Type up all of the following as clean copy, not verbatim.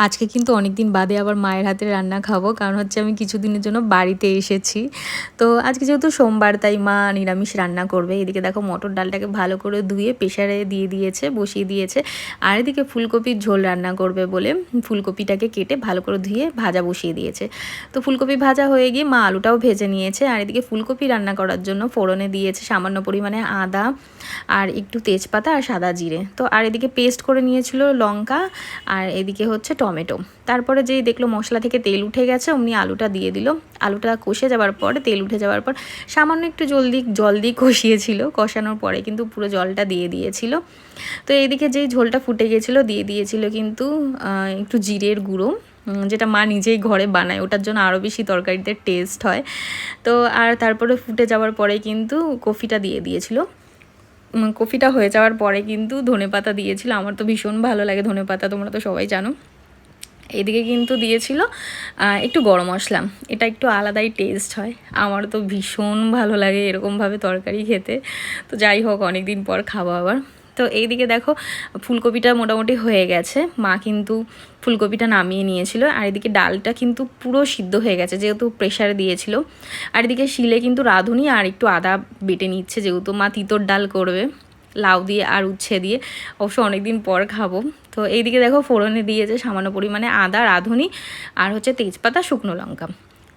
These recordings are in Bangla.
আজকে কিন্তু অনেক দিন বাদে আবার মায়ের হাতের রান্না খাবো, কারণ হচ্ছে আমি কিছুদিনের জন্য বাড়িতে এসেছি। তো আজকে যেহেতু সোমবার, তাই মা নিরামিষ রান্না করবে। এদিকে দেখো মটর ডালটাকে ভালো করে ধুয়ে প্রেসারে দিয়ে দিয়েছে, বসিয়ে দিয়েছে। আর এদিকে ফুলকপির ঝোল রান্না করবে বলে ফুলকপিটাকে কেটে ভালো করে ধুয়ে ভাজা বসিয়ে দিয়েছে। তো ফুলকপি ভাজা হয়ে গিয়ে মা আলুটাও ভেজে নিয়েছে। আর এদিকে ফুলকপি রান্না করার জন্য ফোড়নে দিয়েছে সামান্য পরিমাণে আদা আর একটু তেজপাতা আর সাদা জিরে। তো আর এদিকে পেস্ট করে নিয়েছিল লঙ্কা, আর এদিকে হচ্ছে টমেটো। তারপরে যেই দেখলো মশলা থেকে তেল উঠে গেছে, অমনি আলুটা দিয়ে দিল। আলুটা কষে যাওয়ার পর, তেল উঠে যাওয়ার পর সামান্য একটু জল দিয়ে কষিয়েছিল। কষানোর পরে কিন্তু পুরো জলটা দিয়ে দিয়েছিল। তো এইদিকে যেই ঝোলটা ফুটে গিয়েছিলো দিয়ে দিয়েছিল কিন্তু একটু জিরের গুঁড়ো, যেটা মা নিজেই ঘরে বানায়, ওটার জন্য আরও বেশি তরকারিতে টেস্ট হয়। তো আর তারপরে ফুটে যাওয়ার পরে কিন্তু কফিটা দিয়ে দিয়েছিল। কফিটা হয়ে যাওয়ার পরে কিন্তু ধনেপাতা দিয়েছিল। আমার তো ভীষণ ভালো লাগে ধনেপাতা, তোমরা তো সবাই জানো। এদিকে কিন্তু দিয়েছিল একটু গরম মশলা, এটা একটু আলাদাই টেস্ট হয়। আমার তো ভীষণ ভালো লাগে এরকমভাবে তরকারি খেতে। তো যাই হোক, অনেক দিন পর খাবো আবার। তো এইদিকে দেখো ফুলকপিটা মোটামুটি হয়ে গেছে, মা কিন্তু ফুলকপিটা নামিয়ে নিয়েছিল। আর এদিকে ডালটা কিন্তু পুরো সিদ্ধ হয়ে গেছে, যেহেতু প্রেশারে দিয়েছিল। আর এদিকে শিলে কিন্তু রাঁধুনি আর একটু আদা বেটে নিচ্ছে, যেহেতু মা তিতর ডাল করবে লাউ দিয়ে আর উচ্ছে দিয়ে। অবশ্য অনেকদিন পর খাবো। তো এইদিকে দেখো ফোড়নে দিয়েছে সামান্য পরিমাণে আদা, রাঁধুনি আর হচ্ছে তেজপাতা, শুকনো লঙ্কা।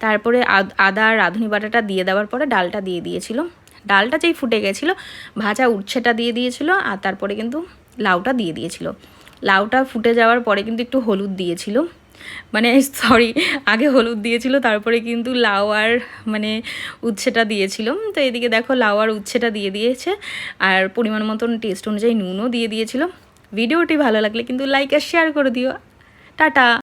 তারপরে আদা আর রাঁধুনি বাটাটা দিয়ে দেওয়ার পরে ডালটা দিয়ে দিয়েছিল। ডালটা যেই ফুটে গেছিলো, ভাজা উচ্ছেটা দিয়ে দিয়েছিল। আর তারপরে কিন্তু লাউটা দিয়ে দিয়েছিল। লাউটা ফুটে যাওয়ার পরে কিন্তু একটু হলুদ দিয়েছিল, মানে সরি, আগে হলুদ দিয়েছিল, তারপরে কিন্তু লাউ আর উচ্ছেটা দিয়েছিল। তো এদিকে দেখো লাউ আর উচ্ছেটা দিয়ে দিয়েছে, আর পরিমাণ মতন টেস্ট অনুযায়ী নুনও দিয়ে দিয়েছিল। ভিডিওটি ভালো লাগলে কিন্তু লাইক আর শেয়ার করে দিও। টাটা।